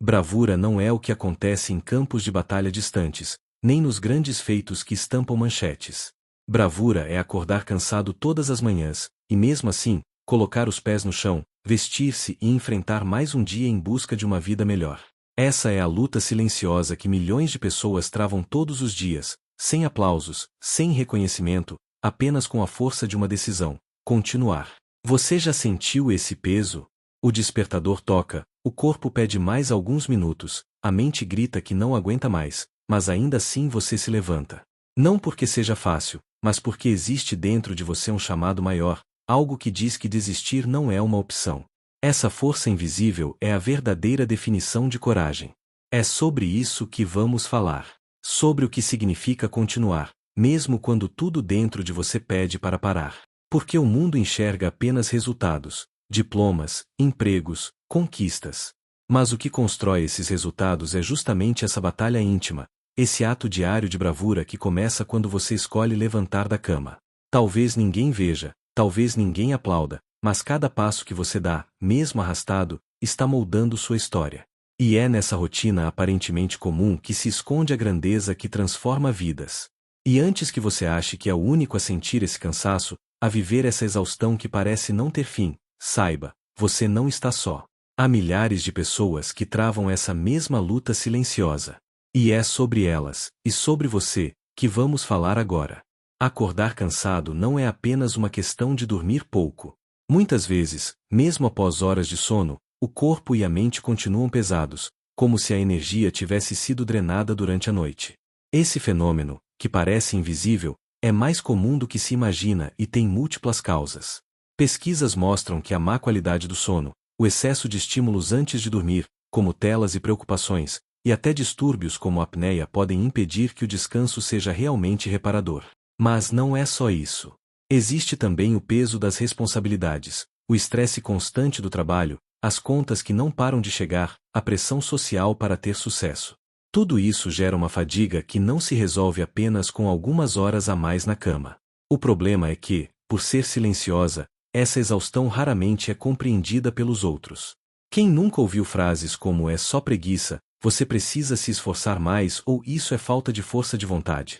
Bravura não é o que acontece em campos de batalha distantes, nem nos grandes feitos que estampam manchetes. Bravura é acordar cansado todas as manhãs, e mesmo assim, colocar os pés no chão, vestir-se e enfrentar mais um dia em busca de uma vida melhor. Essa é a luta silenciosa que milhões de pessoas travam todos os dias, sem aplausos, sem reconhecimento, apenas com a força de uma decisão: continuar. Você já sentiu esse peso? O despertador toca, o corpo pede mais alguns minutos, a mente grita que não aguenta mais, mas ainda assim você se levanta. Não porque seja fácil, mas porque existe dentro de você um chamado maior, algo que diz que desistir não é uma opção. Essa força invisível é a verdadeira definição de coragem. É sobre isso que vamos falar. Sobre o que significa continuar, mesmo quando tudo dentro de você pede para parar. Porque o mundo enxerga apenas resultados, diplomas, empregos, conquistas. Mas o que constrói esses resultados é justamente essa batalha íntima, esse ato diário de bravura que começa quando você escolhe levantar da cama. Talvez ninguém veja, talvez ninguém aplauda, mas cada passo que você dá, mesmo arrastado, está moldando sua história. E é nessa rotina aparentemente comum que se esconde a grandeza que transforma vidas. E antes que você ache que é o único a sentir esse cansaço, a viver essa exaustão que parece não ter fim, saiba, você não está só. Há milhares de pessoas que travam essa mesma luta silenciosa. E é sobre elas, e sobre você, que vamos falar agora. Acordar cansado não é apenas uma questão de dormir pouco. Muitas vezes, mesmo após horas de sono, o corpo e a mente continuam pesados, como se a energia tivesse sido drenada durante a noite. Esse fenômeno, que parece invisível, é mais comum do que se imagina e tem múltiplas causas. Pesquisas mostram que a má qualidade do sono, o excesso de estímulos antes de dormir, como telas e preocupações, e até distúrbios como a apneia podem impedir que o descanso seja realmente reparador. Mas não é só isso. Existe também o peso das responsabilidades, o estresse constante do trabalho, as contas que não param de chegar, a pressão social para ter sucesso. Tudo isso gera uma fadiga que não se resolve apenas com algumas horas a mais na cama. O problema é que, por ser silenciosa, essa exaustão raramente é compreendida pelos outros. Quem nunca ouviu frases como "é só preguiça", "você precisa se esforçar mais" ou "isso é falta de força de vontade"?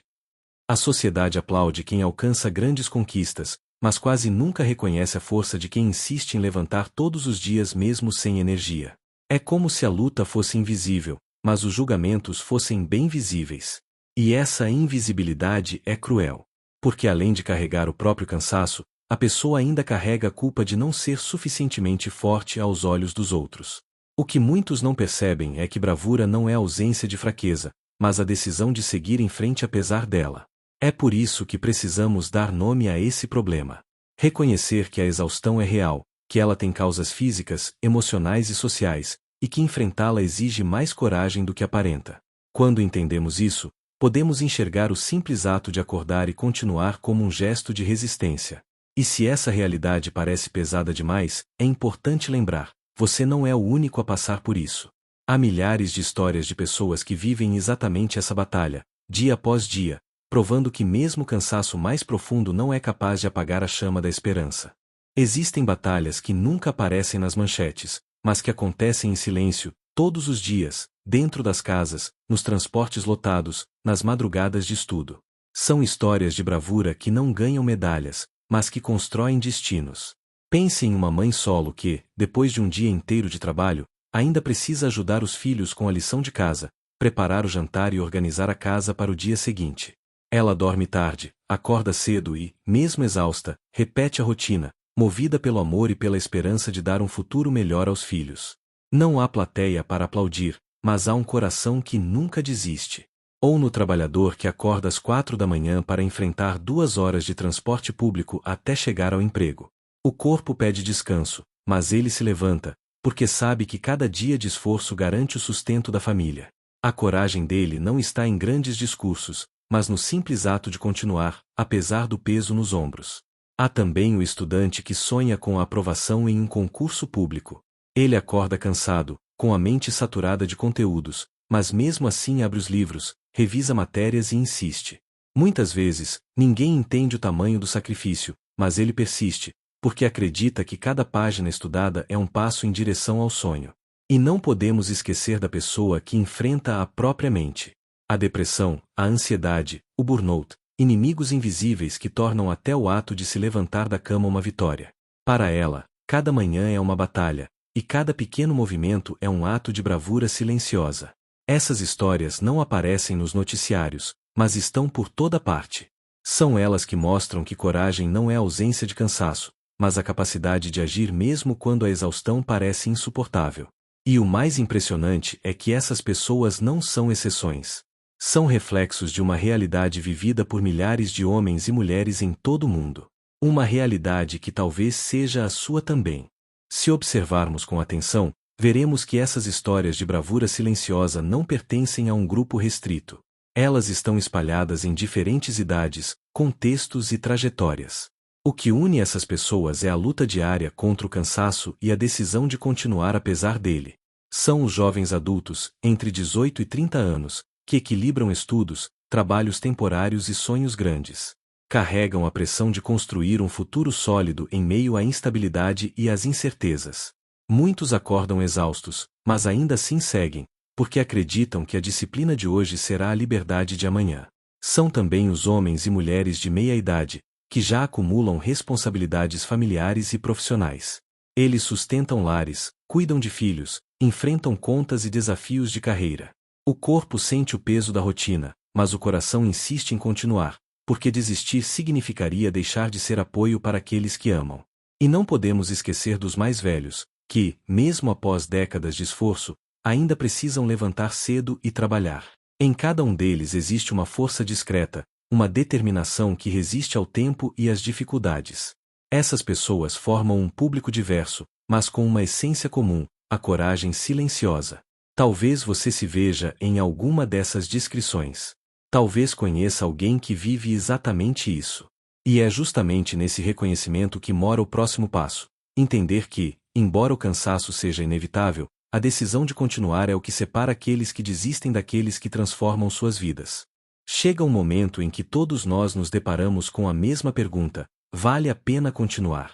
A sociedade aplaude quem alcança grandes conquistas, mas quase nunca reconhece a força de quem insiste em levantar todos os dias mesmo sem energia. É como se a luta fosse invisível, mas os julgamentos fossem bem visíveis. E essa invisibilidade é cruel. Porque além de carregar o próprio cansaço, a pessoa ainda carrega a culpa de não ser suficientemente forte aos olhos dos outros. O que muitos não percebem é que bravura não é ausência de fraqueza, mas a decisão de seguir em frente apesar dela. É por isso que precisamos dar nome a esse problema. Reconhecer que a exaustão é real, que ela tem causas físicas, emocionais e sociais, e que enfrentá-la exige mais coragem do que aparenta. Quando entendemos isso, podemos enxergar o simples ato de acordar e continuar como um gesto de resistência. E se essa realidade parece pesada demais, é importante lembrar: você não é o único a passar por isso. Há milhares de histórias de pessoas que vivem exatamente essa batalha, dia após dia, provando que mesmo o cansaço mais profundo não é capaz de apagar a chama da esperança. Existem batalhas que nunca aparecem nas manchetes, mas que acontecem em silêncio, todos os dias, dentro das casas, nos transportes lotados, nas madrugadas de estudo. São histórias de bravura que não ganham medalhas, mas que constroem destinos. Pense em uma mãe solo que, depois de um dia inteiro de trabalho, ainda precisa ajudar os filhos com a lição de casa, preparar o jantar e organizar a casa para o dia seguinte. Ela dorme tarde, acorda cedo e, mesmo exausta, repete a rotina, movida pelo amor e pela esperança de dar um futuro melhor aos filhos. Não há plateia para aplaudir, mas há um coração que nunca desiste. Ou no trabalhador que acorda às 4 da manhã para enfrentar 2 horas de transporte público até chegar ao emprego. O corpo pede descanso, mas ele se levanta, porque sabe que cada dia de esforço garante o sustento da família. A coragem dele não está em grandes discursos, mas no simples ato de continuar, apesar do peso nos ombros. Há também o estudante que sonha com a aprovação em um concurso público. Ele acorda cansado, com a mente saturada de conteúdos, mas mesmo assim abre os livros, revisa matérias e insiste. Muitas vezes, ninguém entende o tamanho do sacrifício, mas ele persiste, porque acredita que cada página estudada é um passo em direção ao sonho. E não podemos esquecer da pessoa que enfrenta a própria mente. A depressão, a ansiedade, o burnout, inimigos invisíveis que tornam até o ato de se levantar da cama uma vitória. Para ela, cada manhã é uma batalha, e cada pequeno movimento é um ato de bravura silenciosa. Essas histórias não aparecem nos noticiários, mas estão por toda parte. São elas que mostram que coragem não é ausência de cansaço, mas a capacidade de agir mesmo quando a exaustão parece insuportável. E o mais impressionante é que essas pessoas não são exceções. São reflexos de uma realidade vivida por milhares de homens e mulheres em todo o mundo. Uma realidade que talvez seja a sua também. Se observarmos com atenção, veremos que essas histórias de bravura silenciosa não pertencem a um grupo restrito. Elas estão espalhadas em diferentes idades, contextos e trajetórias. O que une essas pessoas é a luta diária contra o cansaço e a decisão de continuar apesar dele. São os jovens adultos, entre 18 e 30 anos, que equilibram estudos, trabalhos temporários e sonhos grandes. Carregam a pressão de construir um futuro sólido em meio à instabilidade e às incertezas. Muitos acordam exaustos, mas ainda assim seguem, porque acreditam que a disciplina de hoje será a liberdade de amanhã. São também os homens e mulheres de meia idade, que já acumulam responsabilidades familiares e profissionais. Eles sustentam lares, cuidam de filhos, enfrentam contas e desafios de carreira. O corpo sente o peso da rotina, mas o coração insiste em continuar, porque desistir significaria deixar de ser apoio para aqueles que amam. E não podemos esquecer dos mais velhos, que, mesmo após décadas de esforço, ainda precisam levantar cedo e trabalhar. Em cada um deles existe uma força discreta, uma determinação que resiste ao tempo e às dificuldades. Essas pessoas formam um público diverso, mas com uma essência comum, a coragem silenciosa. Talvez você se veja em alguma dessas descrições. Talvez conheça alguém que vive exatamente isso. E é justamente nesse reconhecimento que mora o próximo passo. Entender que, embora o cansaço seja inevitável, a decisão de continuar é o que separa aqueles que desistem daqueles que transformam suas vidas. Chega um momento em que todos nós nos deparamos com a mesma pergunta: vale a pena continuar?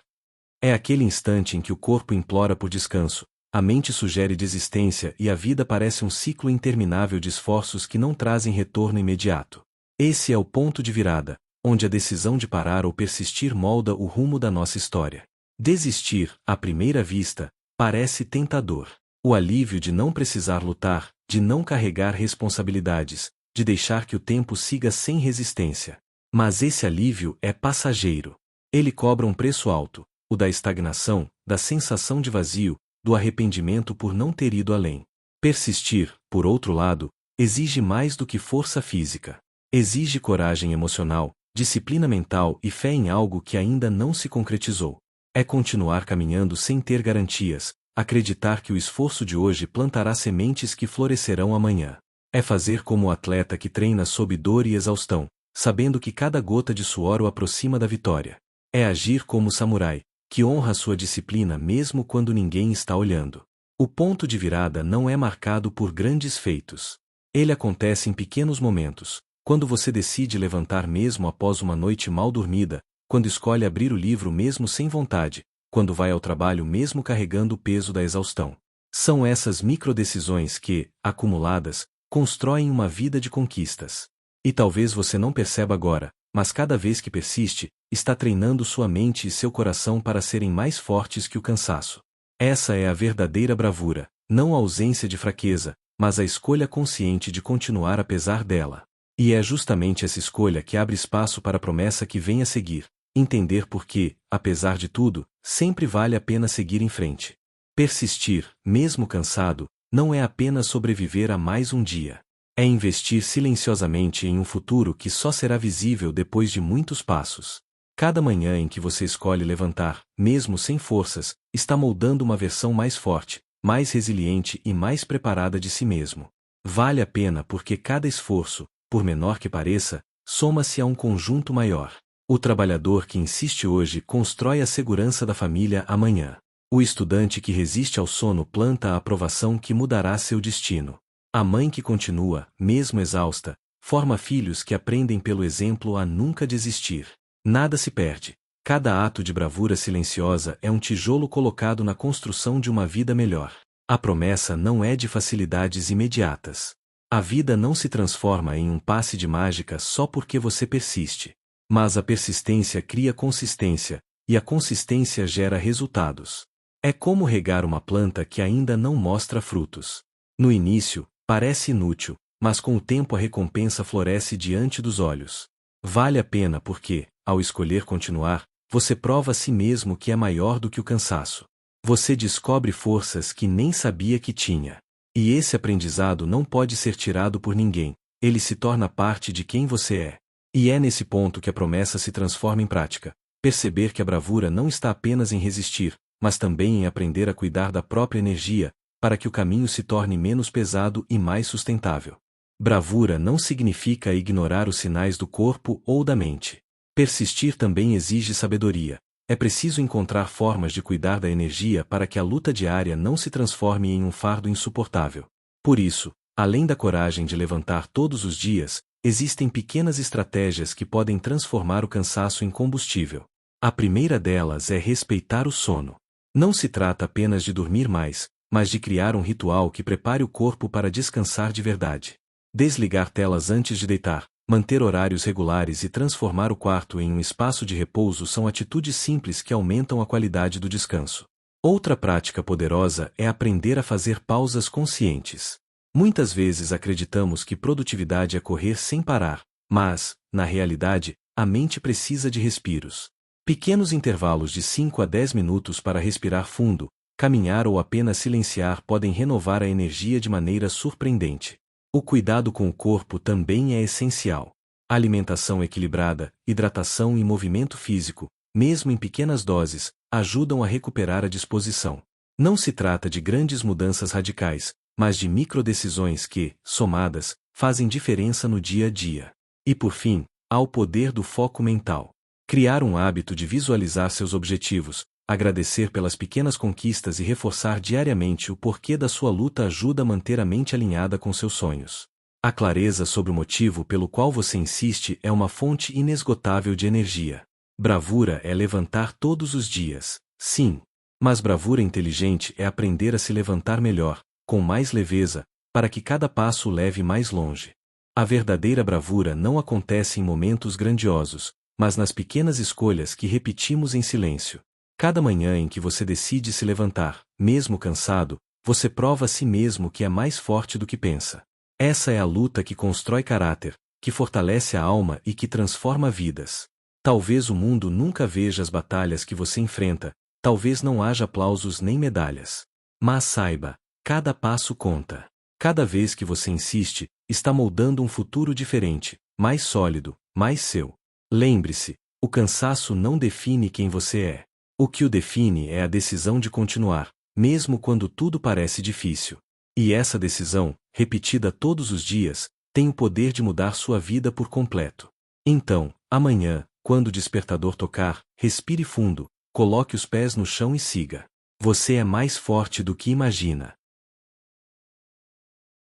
É aquele instante em que o corpo implora por descanso, a mente sugere desistência e a vida parece um ciclo interminável de esforços que não trazem retorno imediato. Esse é o ponto de virada, onde a decisão de parar ou persistir molda o rumo da nossa história. Desistir, à primeira vista, parece tentador. O alívio de não precisar lutar, de não carregar responsabilidades, de deixar que o tempo siga sem resistência. Mas esse alívio é passageiro. Ele cobra um preço alto, o da estagnação, da sensação de vazio, do arrependimento por não ter ido além. Persistir, por outro lado, exige mais do que força física. Exige coragem emocional, disciplina mental e fé em algo que ainda não se concretizou. É continuar caminhando sem ter garantias, acreditar que o esforço de hoje plantará sementes que florescerão amanhã. É fazer como o atleta que treina sob dor e exaustão, sabendo que cada gota de suor o aproxima da vitória. É agir como o samurai, que honra sua disciplina mesmo quando ninguém está olhando. O ponto de virada não é marcado por grandes feitos. Ele acontece em pequenos momentos, quando você decide levantar mesmo após uma noite mal dormida, quando escolhe abrir o livro mesmo sem vontade, quando vai ao trabalho mesmo carregando o peso da exaustão. São essas microdecisões que, acumuladas, constroem uma vida de conquistas. E talvez você não perceba agora, mas cada vez que persiste, está treinando sua mente e seu coração para serem mais fortes que o cansaço. Essa é a verdadeira bravura, não a ausência de fraqueza, mas a escolha consciente de continuar apesar dela. E é justamente essa escolha que abre espaço para a promessa que vem a seguir: entender por que, apesar de tudo, sempre vale a pena seguir em frente. Persistir, mesmo cansado, não é apenas sobreviver a mais um dia. É investir silenciosamente em um futuro que só será visível depois de muitos passos. Cada manhã em que você escolhe levantar, mesmo sem forças, está moldando uma versão mais forte, mais resiliente e mais preparada de si mesmo. Vale a pena porque cada esforço, por menor que pareça, soma-se a um conjunto maior. O trabalhador que insiste hoje constrói a segurança da família amanhã. O estudante que resiste ao sono planta a aprovação que mudará seu destino. A mãe que continua, mesmo exausta, forma filhos que aprendem pelo exemplo a nunca desistir. Nada se perde. Cada ato de bravura silenciosa é um tijolo colocado na construção de uma vida melhor. A promessa não é de facilidades imediatas. A vida não se transforma em um passe de mágica só porque você persiste. Mas a persistência cria consistência, e a consistência gera resultados. É como regar uma planta que ainda não mostra frutos. No início, parece inútil, mas com o tempo a recompensa floresce diante dos olhos. Vale a pena porque, ao escolher continuar, você prova a si mesmo que é maior do que o cansaço. Você descobre forças que nem sabia que tinha. E esse aprendizado não pode ser tirado por ninguém, ele se torna parte de quem você é. E é nesse ponto que a promessa se transforma em prática. Perceber que a bravura não está apenas em resistir, mas também em aprender a cuidar da própria energia, para que o caminho se torne menos pesado e mais sustentável. Bravura não significa ignorar os sinais do corpo ou da mente. Persistir também exige sabedoria. É preciso encontrar formas de cuidar da energia para que a luta diária não se transforme em um fardo insuportável. Por isso, além da coragem de levantar todos os dias, existem pequenas estratégias que podem transformar o cansaço em combustível. A primeira delas é respeitar o sono. Não se trata apenas de dormir mais, mas de criar um ritual que prepare o corpo para descansar de verdade. Desligar telas antes de deitar, manter horários regulares e transformar o quarto em um espaço de repouso são atitudes simples que aumentam a qualidade do descanso. Outra prática poderosa é aprender a fazer pausas conscientes. Muitas vezes acreditamos que produtividade é correr sem parar, mas, na realidade, a mente precisa de respiros. Pequenos intervalos de 5 a 10 minutos para respirar fundo, caminhar ou apenas silenciar podem renovar a energia de maneira surpreendente. O cuidado com o corpo também é essencial. Alimentação equilibrada, hidratação e movimento físico, mesmo em pequenas doses, ajudam a recuperar a disposição. Não se trata de grandes mudanças radicais, mas de microdecisões que, somadas, fazem diferença no dia a dia. E por fim, há o poder do foco mental. Criar um hábito de visualizar seus objetivos, agradecer pelas pequenas conquistas e reforçar diariamente o porquê da sua luta ajuda a manter a mente alinhada com seus sonhos. A clareza sobre o motivo pelo qual você insiste é uma fonte inesgotável de energia. Bravura é levantar todos os dias, sim. Mas bravura inteligente é aprender a se levantar melhor, com mais leveza, para que cada passo o leve mais longe. A verdadeira bravura não acontece em momentos grandiosos, mas nas pequenas escolhas que repetimos em silêncio. Cada manhã em que você decide se levantar, mesmo cansado, você prova a si mesmo que é mais forte do que pensa. Essa é a luta que constrói caráter, que fortalece a alma e que transforma vidas. Talvez o mundo nunca veja as batalhas que você enfrenta, talvez não haja aplausos nem medalhas. Mas saiba, cada passo conta. Cada vez que você insiste, está moldando um futuro diferente, mais sólido, mais seu. Lembre-se, o cansaço não define quem você é. O que o define é a decisão de continuar, mesmo quando tudo parece difícil. E essa decisão, repetida todos os dias, tem o poder de mudar sua vida por completo. Então, amanhã, quando o despertador tocar, respire fundo, coloque os pés no chão e siga. Você é mais forte do que imagina.